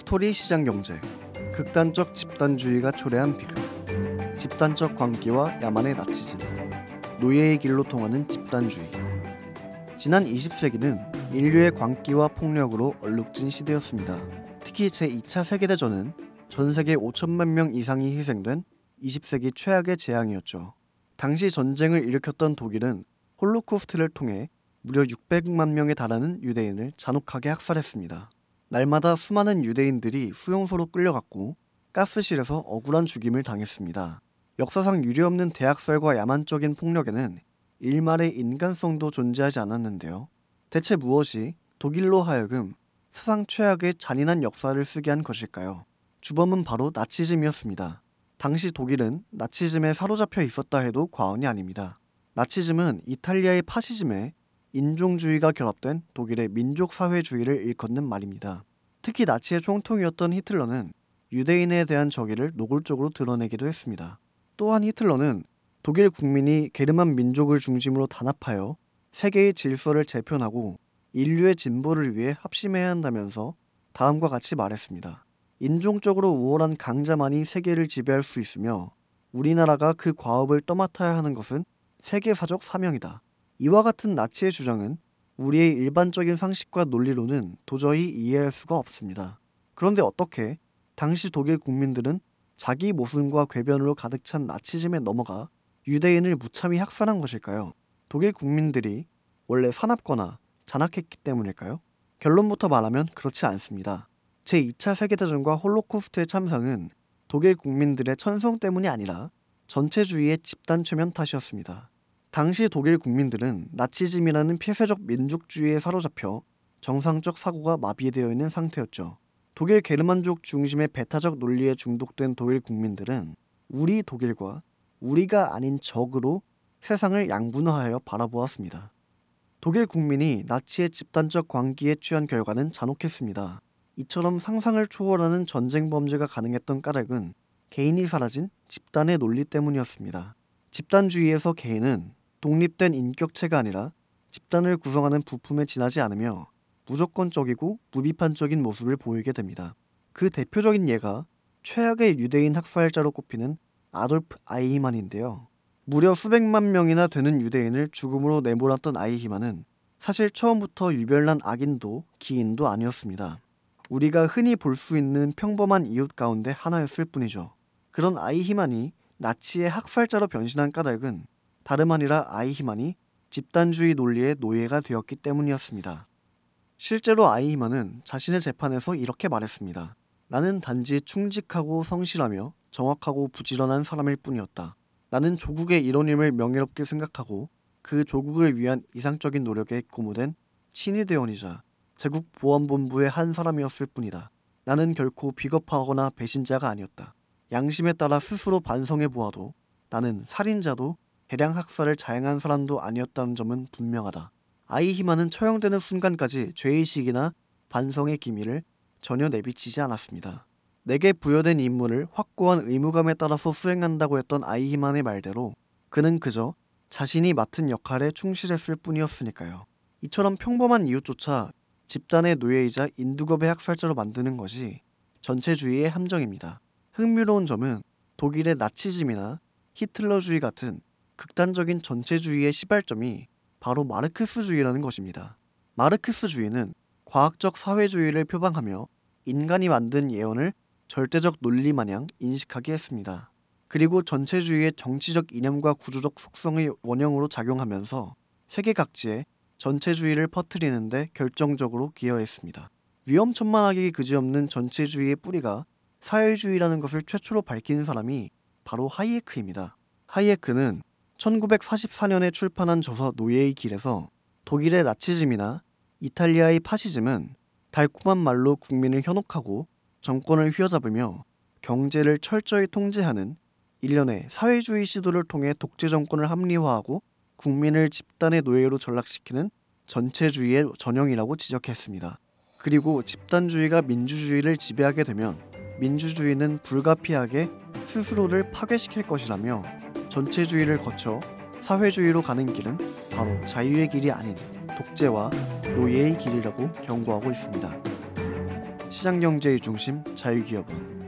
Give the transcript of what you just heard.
스토리 시장경제, 극단적 집단주의가 초래한 비극, 집단적 광기와 야만의 나치즘, 노예의 길로 통하는 집단주의. 지난 20세기는 인류의 광기와 폭력으로 얼룩진 시대였습니다. 특히 제2차 세계대전은 전 세계 5천만 명 이상이 희생된 20세기 최악의 재앙이었죠. 당시 전쟁을 일으켰던 독일은 홀로코스트를 통해 무려 600만 명에 달하는 유대인을 잔혹하게 학살했습니다. 날마다 수많은 유대인들이 수용소로 끌려갔고 가스실에서 억울한 죽임을 당했습니다. 역사상 유례없는 대학살과 야만적인 폭력에는 일말의 인간성도 존재하지 않았는데요. 대체 무엇이 독일로 하여금 세상 최악의 잔인한 역사를 쓰게 한 것일까요? 주범은 바로 나치즘이었습니다. 당시 독일은 나치즘에 사로잡혀 있었다 해도 과언이 아닙니다. 나치즘은 이탈리아의 파시즘에 인종주의가 결합된 독일의 민족사회주의를 일컫는 말입니다. 특히 나치의 총통이었던 히틀러는 유대인에 대한 적의를 노골적으로 드러내기도 했습니다. 또한 히틀러는 독일 국민이 게르만 민족을 중심으로 단합하여 세계의 질서를 재편하고 인류의 진보를 위해 합심해야 한다면서 다음과 같이 말했습니다. 인종적으로 우월한 강자만이 세계를 지배할 수 있으며 우리나라가 그 과업을 떠맡아야 하는 것은 세계사적 사명이다. 이와 같은 나치의 주장은 우리의 일반적인 상식과 논리로는 도저히 이해할 수가 없습니다. 그런데 어떻게 당시 독일 국민들은 자기 모순과 궤변으로 가득 찬 나치즘에 넘어가 유대인을 무참히 학살한 것일까요? 독일 국민들이 원래 사납거나 잔악했기 때문일까요? 결론부터 말하면 그렇지 않습니다. 제2차 세계대전과 홀로코스트의 참상은 독일 국민들의 천성 때문이 아니라 전체주의의 집단 최면 탓이었습니다. 당시 독일 국민들은 나치즘이라는 폐쇄적 민족주의에 사로잡혀 정상적 사고가 마비되어 있는 상태였죠. 독일 게르만족 중심의 배타적 논리에 중독된 독일 국민들은 우리 독일과 우리가 아닌 적으로 세상을 양분화하여 바라보았습니다. 독일 국민이 나치의 집단적 광기에 취한 결과는 잔혹했습니다. 이처럼 상상을 초월하는 전쟁 범죄가 가능했던 까닭은 개인이 사라진 집단의 논리 때문이었습니다. 집단주의에서 개인은 독립된 인격체가 아니라 집단을 구성하는 부품에 지나지 않으며 무조건적이고 무비판적인 모습을 보이게 됩니다. 그 대표적인 예가 최악의 유대인 학살자로 꼽히는 아돌프 아이히만인데요. 무려 수백만 명이나 되는 유대인을 죽음으로 내몰았던 아이히만은 사실 처음부터 유별난 악인도 기인도 아니었습니다. 우리가 흔히 볼 수 있는 평범한 이웃 가운데 하나였을 뿐이죠. 그런 아이히만이 나치의 학살자로 변신한 까닭은 다름 아니라 아이히만이 집단주의 논리의 노예가 되었기 때문이었습니다. 실제로 아이히만은 자신의 재판에서 이렇게 말했습니다. 나는 단지 충직하고 성실하며 정확하고 부지런한 사람일 뿐이었다. 나는 조국의 일원임을 명예롭게 생각하고 그 조국을 위한 이상적인 노력에 고무된 친위대원이자 제국보안본부의 한 사람이었을 뿐이다. 나는 결코 비겁하거나 배신자가 아니었다. 양심에 따라 스스로 반성해 보아도 나는 살인자도 대량 학살을 자행한 사람도 아니었다는 점은 분명하다. 아이히만은 처형되는 순간까지 죄의식이나 반성의 기미를 전혀 내비치지 않았습니다. 내게 부여된 임무를 확고한 의무감에 따라서 수행한다고 했던 아이히만의 말대로 그는 그저 자신이 맡은 역할에 충실했을 뿐이었으니까요. 이처럼 평범한 이웃조차 집단의 노예이자 인두겁의 학살자로 만드는 것이 전체주의의 함정입니다. 흥미로운 점은 독일의 나치즘이나 히틀러주의 같은 극단적인 전체주의의 시발점이 바로 마르크스주의라는 것입니다. 마르크스주의는 과학적 사회주의를 표방하며 인간이 만든 예언을 절대적 논리 마냥 인식하게 했습니다. 그리고 전체주의의 정치적 이념과 구조적 속성의 원형으로 작용하면서 세계 각지에 전체주의를 퍼뜨리는 데 결정적으로 기여했습니다. 위험천만하기 그지없는 전체주의의 뿌리가 사회주의라는 것을 최초로 밝힌 사람이 바로 하이에크입니다. 하이에크는 1944년에 출판한 저서 노예의 길에서 독일의 나치즘이나 이탈리아의 파시즘은 달콤한 말로 국민을 현혹하고 정권을 휘어잡으며 경제를 철저히 통제하는 일련의 사회주의 시도를 통해 독재 정권을 합리화하고 국민을 집단의 노예로 전락시키는 전체주의의 전형이라고 지적했습니다. 그리고 집단주의가 민주주의를 지배하게 되면 민주주의는 불가피하게 스스로를 파괴시킬 것이라며 전체주의를 거쳐 사회주의로 가는 길은 바로 자유의 길이 아닌 독재와 노예의 길이라고 경고하고 있습니다. 시장경제의 중심 자유기업은